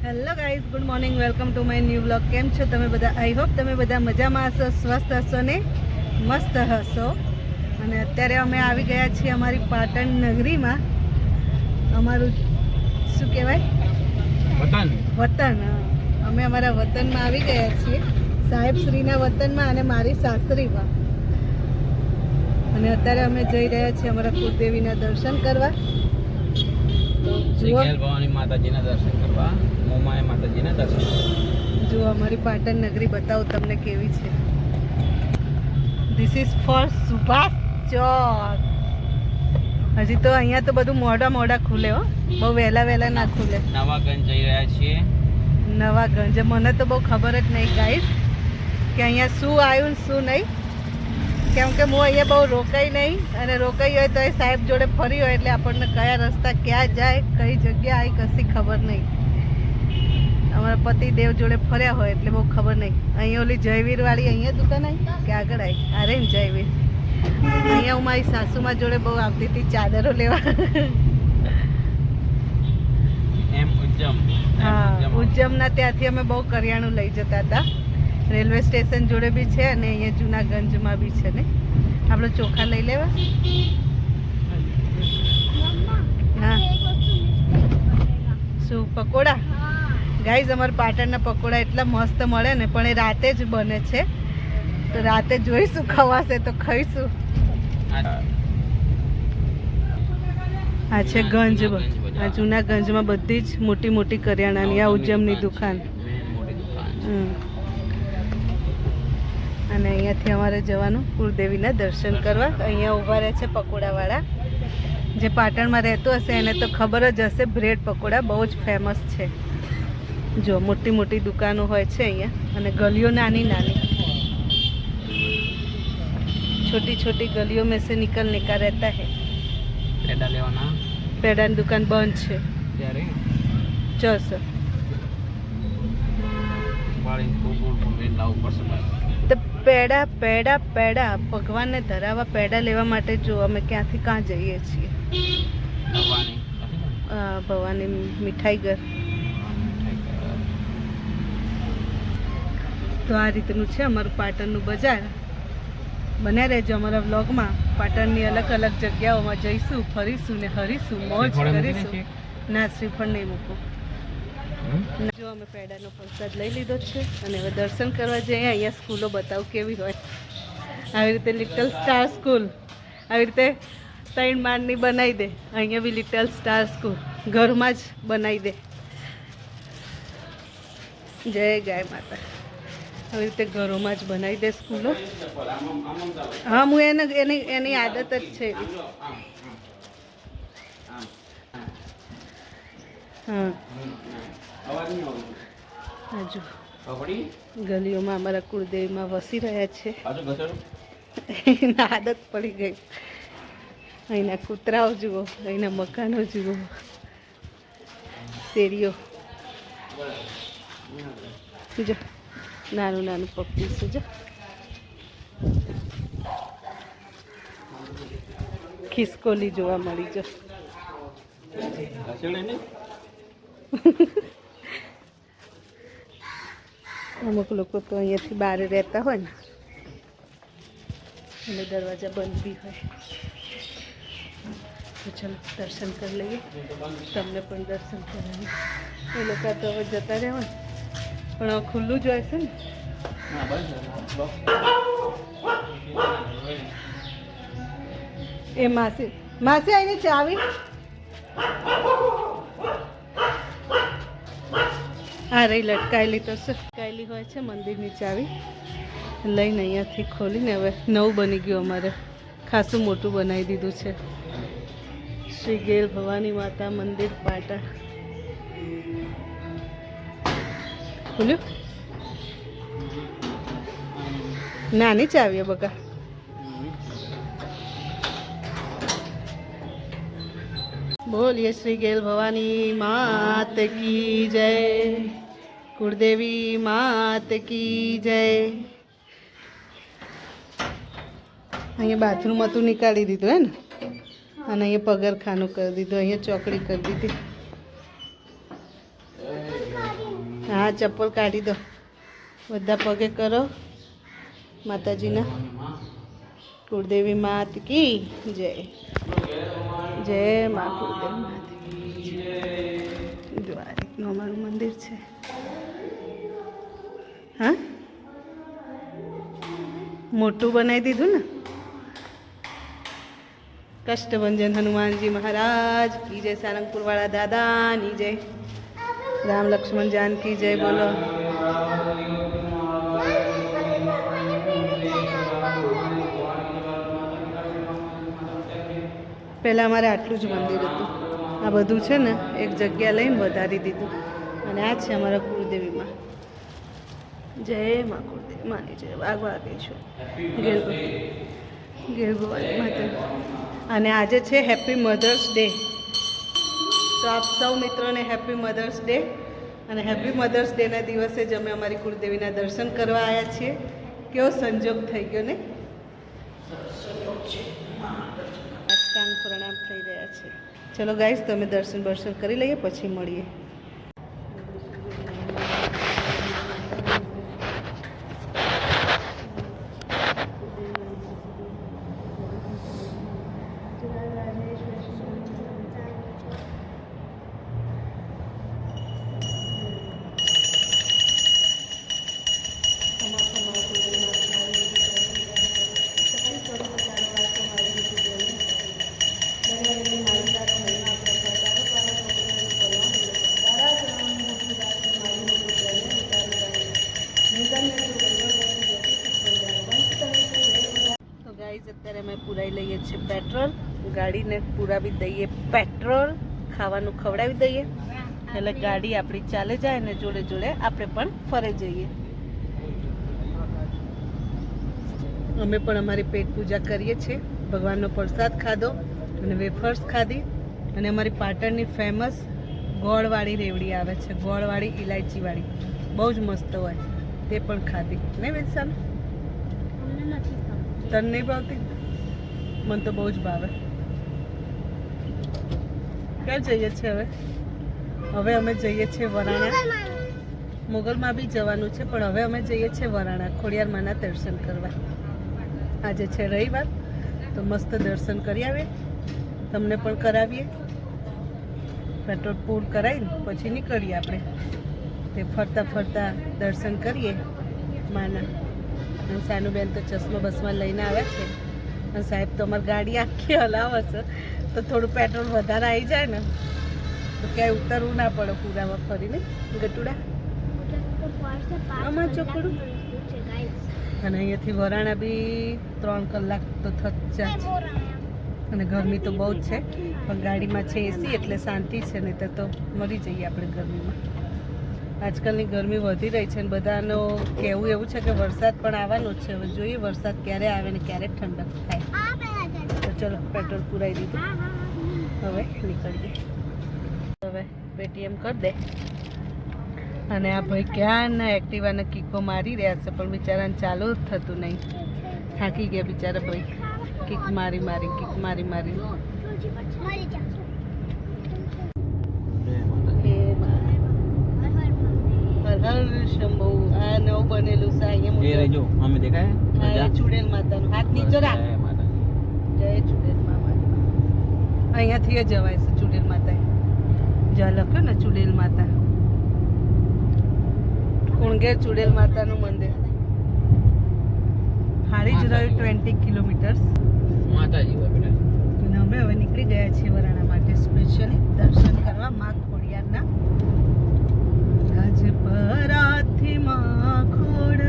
Hello guys, good morning, welcome to my new vlog. કેમ છો તમે બધા? આઈ હોપ તમે બધા મજામાં હશો, સ્વસ્થ હશો ને મસ્ત હશો. અને અત્યારે અમે આવી ગયા છીએ અમારી પાટણ નગરીમાં. અમારું શું કહેવાય? વતન. અમે અમારા વતનમાં આવી ગયા છીએ, સાહેબશ્રીના વતનમાં અને મારી સાસરીમાં. અને અત્યારે અમે જઈ રહ્યા છીએ અમારા કુળદેવીના દર્શન કરવા. ભવાની માતાજીના દર્શન કરવા, મોમાય માતાજીના દર્શન કરવા. જો અમારી પાટણ નગરી બતાવું તમને કેવી છે. ધીસ ઇઝ ફોર સુભાષ ચોક. હજી તો અહીંયા તો બધું મોડા ખુલે હો, બહુ વહેલા ના ખુલે. નવાગંજ જઈ રહ્યા છીએ. નવાગંજ મને તો બહુ ખબર જ નહીં ગાઈસ કે અહીંયા શું આવ્યું ને શું નહીં, કેમ કે હું અહીંયા બહુ રોકાઈ નહીં, અને રોકાઈ હોય તો એ સાહેબ જોડે ફરી હોય એટલે આપણને કયા રસ્તા ક્યાં જાય, કઈ જગ્યા આવી કશી ખબર નહીં. અમારા પતિદેવ જોડે ફર્યા હોય એટલે બહુ ખબર નહીં. અહીંયા ઓલી જયવીર વાળી અહીંયા દુકાન આવી કે આગળ આવી? અરે ને જયવીર. અહીંયા હું મારી સાસુમાં જોડે બહુ આવતી હતી ચાદરો લેવા. હા, ઉજ્જમના ત્યાંથી અમે બહુ કરિયાણું લઈ જતા હતા. રેલવે સ્ટેશન જોડે બી છે અને અહીંયા જૂનાગંજમાં બી છે ને. આપણે ચોખા લઈ લેવા. હા, શું પકોડા? ગાઈઝ, અમારા પાટણના પકોડા એટલા મસ્ત મળે ને, પણ એ રાતે જ બને છે. તો રાતે જોઈશું, ખવાશે તો ખાઈશું. આ છે ગંજ. આ જૂનાગંજમાં બધી જ મોટી મોટી કરિયાણાની આ ઉજ્જમની દુકાન. અને અહીંયાથી અમારે જવાનું કુળદેવીના દર્શન કરવા. અહીંયા ઊભા રહે છે પકોડાવાળા. જે પાટણમાં રહેતું હશે એને તો ખબર જ હશે, બ્રેડ પકોડા બહુ જ ફેમસ છે. જો મોટી મોટી દુકાનો હોય છે અહીંયા, અને ગલીઓ નાની નાની, छोटी छोटी गलियों में से निकलने का रहता है. પેડા લેવાના. પેડાની દુકાન બંધ છે ત્યારે ચસ. વાળી કોકોડ લાવવું પડશે. તો પેડા પેડા પેડા ભગવાનને ધરાવવા પેડા લેવા માટે જો અમે ક્યાંથી ક્યાં જઈએ છીએ. ભવાની મીઠાઈ ઘર. તો આ રીતનું છે અમારું પાટણનું બજાર. બને રહેજો અમારા વ્લોગમાં. પાટણની અલગ અલગ જગ્યાઓમાં જઈશું, ફરીશું ને હરીશું, મોજ કરીશું. ના, શ્રીફળ નહીં મૂકું. જો અમે પેડાનો પ્રસાદ લઈ લીધો છે અને હવે દર્શન કરવા જઈએ. અહીંયા સ્કૂલો બતાવું કેવી હોય. આવી રીતે લિટલ સ્ટાર સ્કૂલ આવી રીતે 3 માળની બનાવી દે. અહીંયા બી લિટલ સ્ટાર સ્કૂલ ઘરમાં જ બનાવી દે. જય ગાય માતા. આવી રીતે ઘરોમાં જ બનાવી દે સ્કૂલો. હા, હું એની આદત જ છે. હા, હજુ ગલીઓમાં અમારા કુળદેવીમાં વસી રહ્યા છે. આદત પડી ગઈ. અહીંના કૂતરાઓ જુઓ, અહીંના મકાનો જુઓ, શેરીઓ. જો નાનું નાનું પપ્પી છે. જો ખિસકોલી જોવા મળી. જો અમુક લોકો તો અહીંયાથી બહાર રહેતા હોય ને, અને દરવાજા બંધ બી હોય. તો ચાલો દર્શન કરી લઈએ. તમને પણ દર્શન કરાવીએ. એ લોકો તો હવે જતા રહેવા ને, પણ હવે ખુલ્લું જ હોય છે ને. એ માસી આવીને ચાવી. હા, રહી લટકાયેલી તો લટકાયેલી હોય છે મંદિરની ચાવી. લઈને અહીંયાથી ખોલીને હવે નવું બની ગયું. અમારે ખાસું મોટું બનાવી દીધું છે. શ્રી ગેલ ભવાની માતા મંદિર પાટણ ખુલ્યું. નાની ચાવીઓ બગા. બોલીએ શ્રી ગેલ ભવાની માત કી જય, કુળદેવી માત કી જય. અહીંયા બાથરૂમ હતું, નીકાળી દીધું હે ને. અને અહીંયા પગરખાનું કરી દીધું. અહીંયા ચોકડી કરી દીધી. હા ચપ્પલ કાઢી દો, બધા પગે કરો માતાજીના. કુળદેવી માત કી જય. જય મા કુળદેવી માત કી જય. જો આ રીતનું અમારું મંદિર છે. હા મોટું બનાવી દીધું ને. કષ્ટભંજન હનુમાનજી મહારાજ કી જય. સારંગપુર વાળા દાદાની જય. રામ લક્ષ્મણ જાનકી જય બોલો. પહેલાં અમારે આટલું જ મંદિર હતું. આ બધું છે ને એક જગ્યા લઈને વધારી દીધું. અને આ છે અમારા કુળદેવીમાં. જય મા કુળદેવી માની જય. વાઘેશ્વર ગેરગોવાની માતા. અને આજે છે હેપી મધર્સ ડે. તો આપ સૌ મિત્રોને હેપી મધર્સ ડે. અને હેપી મધર્સ ડેના દિવસે જ અમે અમારી કુળદેવીના દર્શન કરવા આવ્યા છીએ. કેવો સંજોગ થઈ ગયો ને. અષ્ટાંગ પ્રણામ થઈ રહ્યા છે. ચલો ગાઈસ તમે દર્શન કરી લઈએ પછી મળીએ. અત્યારે અમે પુરાઈ લઈએ છીએ પેટ્રોલ. ગાડીને પુરાવી દઈએ પેટ્રોલ. ખાવાનું ખવડાવી દઈએ એટલે ગાડી આપણી ચાલે જાય ને જોડે જોડે આપણે પણ ફરે જઈએ. અમે પણ અમારી પેટ પૂજા કરીએ છીએ. ભગવાનનો પ્રસાદ ખાધો અને વેફર્સ ખાધી. અને અમારી પાટણની ફેમસ ગોળવાળી રેવડી આવે છે, ગોળવાળી ઇલાયચીવાળી, બહુ જ મસ્ત હોય, તે પણ ખાધી. નહીં વેચાણ તને નહીં ભાવતી? મને તો બહુ જ ભાવે. ક્યાં જઈએ છીએ હવે? હવે અમે જઈએ છીએ વરાણા. મોગલમાં બી જવાનું છે પણ હવે અમે જઈએ છીએ વરાણા ખોડિયાર માના દર્શન કરવા. આજે છે રવિવાર તો મસ્ત દર્શન કરી આવીએ, તમને પણ કરાવીએ. પેટ્રોલ પૂર કરાવીને પછી નીકળીએ આપણે. તે ફરતા ફરતા દર્શન કરીએ માના. અને સાનુબેન તો ચશ્મા બસમાં લઈને આવ્યા છે. અને સાહેબ તો અમારી ગાડી આખી હલાવે છે તો થોડું પેટ્રોલ વધારે આવી જાય ને તો ક્યાંય ઉતરવું ના પડે પૂરામાં ફરીને. ગટુડા આમાં ચોકડું. અને અહીંયાથી વરાણા બી 3 કલાક તો થયા છે. અને ગરમી તો બહુ જ છે પણ ગાડીમાં છે એસી એટલે શાંતિ છે. નહીં તો મરી જઈએ આપણે ગરમીમાં. આજકાલની ગરમી વધી રહી છે અને બધાનું કહેવું એવું છે કે વરસાદ પણ આવવાનો છે. હવે જોઈએ વરસાદ ક્યારે આવે ને ક્યારે ઠંડક થાય. તો ચલો પેટ્રોલ પુરાઈ દીધું, હવે નીકળીએ. હવે પેટીએમ કરી દે. અને આ ભાઈ ક્યાંના એક્ટિવાના કિકો મારી રહ્યા છે પણ બિચારાને ચાલુ જ થતું નહીં. થાકી ગયા બિચારા ભાઈ, કિક મારી મારી હર શંભુ. આ નવું બનેલું છે અહીંયા ચુડેલ માતાનું. હાથ નીચે રાખ. જય ચુડેલ માતા. અહીંયાથી એ જવાય છે ચુડેલ માતા. જ્યાં લખ્યું ને ચુડેલ માતા, કુણગેર ચુડેલ માતાનું મંદિર. હારી જ રહ્યું 20 કિલોમીટર્સ. અને અમે હવે નીકળી ગયા છીએ વરાણા માટે સ્પેશિયલી દર્શન કરવા મા ખોડિયારના. રાજપરાથી મા ખોડ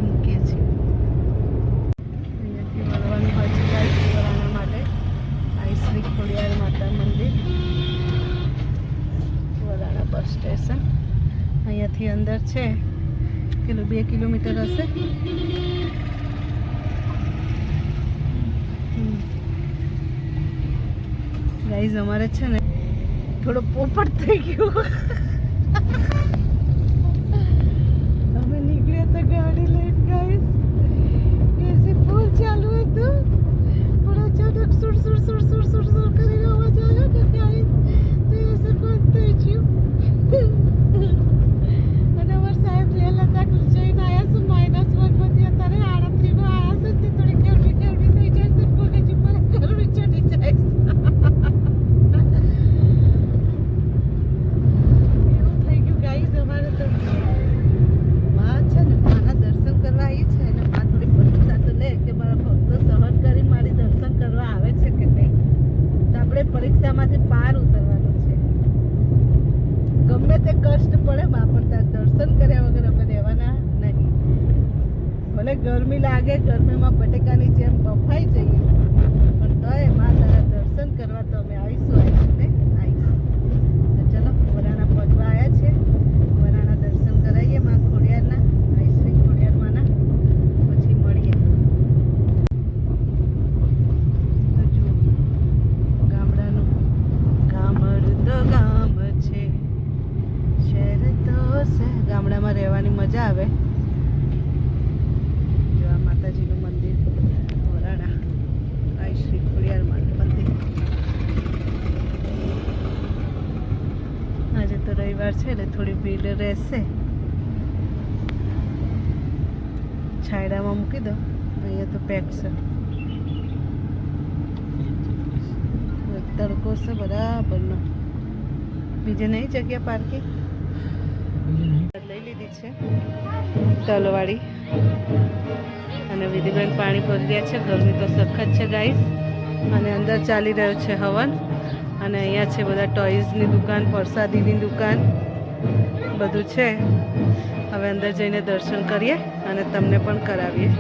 મૂકીએ છીએ. અહીંયાથી વળવાનું હોય છે વરાણા માટે. આ શ્રી ખોડિયાર માતા મંદિર, વરાણા બસ સ્ટેશન. અહીંયાથી અંદર છે 2 કિલોમીટર હશે. ગાઈઝ અમારે છે ને થોડો પોપટ થઈ ગયો. અમે નીકળ્યા હતા ગાડી લઈને ગાઈઝ, એસી ફૂલ ચાલુ હતું પણ અચાનક સુર સુર સુર સુર સુર સુર કરીને અવાજ આવ્યો કે ગાઈઝ પરીક્ષામાંથી પાર ઉતરવાનું છે. ગમે તે કષ્ટ પડે માં પણ ત્યાં દર્શન કર્યા વગર અમે રહેવાના નહીં. ભલે ગરમી લાગે, ગરમીમાં બટેકાની જેમ બફાઈ જઈએ, પણ તોય માં તારા દર્શન કરવા તો અમે આવીશું ને આવીશું. તો ચલો વરાણા પહોંચવા આવ્યા છે. વરાણા દર્શન કરાવીએ માં ખોડિયારના, શ્રી ખોડિયાર માના, પછી મળીએ. તો જુઓ ગામડાનું ગામડું તો ગામ છે, શહેર તો ગામડામાં રહેવાની મજા આવે. જો આ માતાજીનું મંદિર વરાણા, આ શ્રી ખોડિયાર માનું મંદિર. આજે તો રવિવાર છે એટલે થોડી ભીડ રહેશે. છાયડામાં મૂકી દો, અહીંયા તો પેક છે. તડકો છે બરાબરનો. બીજે નહીં જગ્યા પાર્કિંગ લઈ લીધી છે તલવાડી. અને વિધિબેન પાણી ભરી રહ્યા છે. ગરમી તો સખત છે ગાઈસ. અને અંદર ચાલી રહ્યો છે હવન. અને અહીંયા છે બધા ટોયઝની દુકાન, પ્રસાદીની દુકાન, બધું છે. હવે અંદર જઈને દર્શન કરીએ અને તમને પણ કરાવીએ.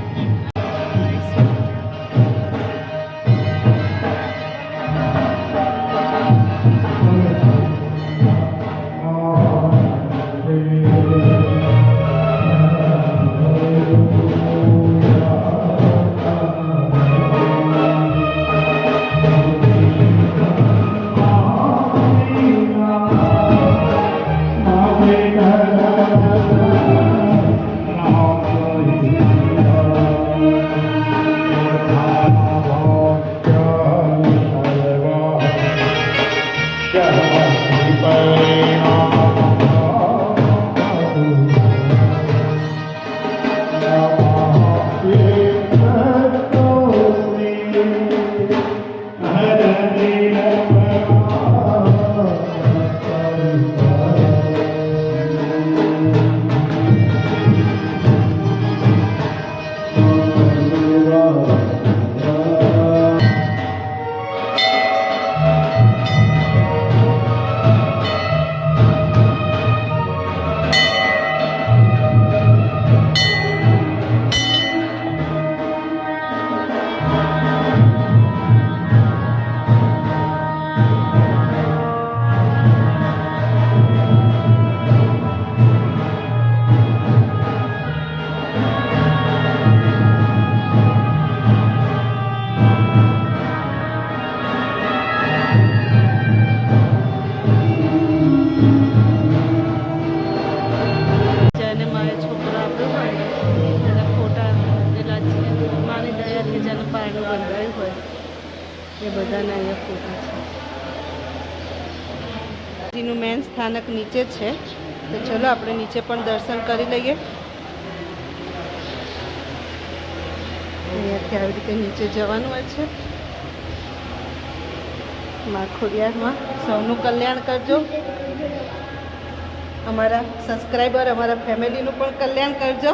એ બધાના અહીંયા ફોટા છે. નું મેન સ્થાનક નીચે છે, તો ચલો આપણે નીચે પણ દર્શન કરી લઈએ. અહીંયાથી આવી રીતે નીચે જવાનું હોય છે. માં ખોડિયારમાં સૌનું કલ્યાણ કરજો. અમારા સબસ્ક્રાઈબર, અમારા ફેમિલીનું પણ કલ્યાણ કરજો.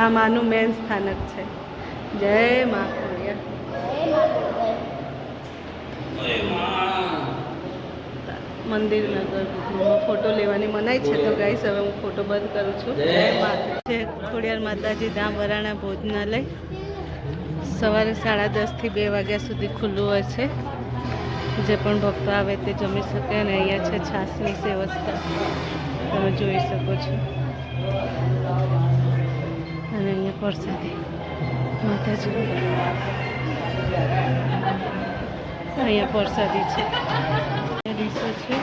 આ માનું મેન સ્થાનક છે. જય મા ખોડિયાર. મંદિરના ગર્ભગૃહમાં ફોટો લેવાની મનાઈ છે, તો ગાઈસ હવે હું ફોટો બંધ કરું છું. જય માતા. ખોડિયાર માતાજી ધામ વરાણા ભોજનાલય સવારે 10:30 થી 2 વાગ્યા સુધી ખુલ્લું હોય છે. જે પણ ભક્તો આવે તે જમી શકે. અને અહીંયા છે છાસની વ્યવસ્થા, તમે જોઈ શકો છો. અને અહીંયા પ્રસાદી માતાજી, અહીંયા પ્રસાદી છે, ડીશો છે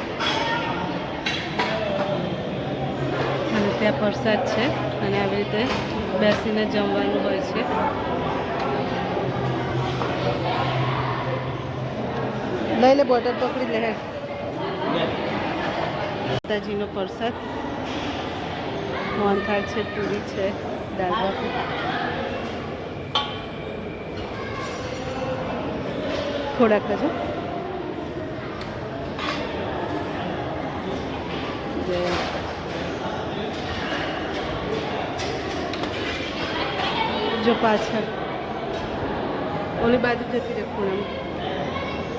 અને ત્યાં પ્રસાદ છે. અને આવી રીતે બેસીને જમવાનું હોય છે. લઈ લે, બોટલ પકડી લે. માતાજીનો પ્રસાદ મોહનથાળ છે, પૂરી છે, દાળ ભાત. થોડાક જ જો પાછળ ઓલી બાજુ જતી રહે ખૂણામાં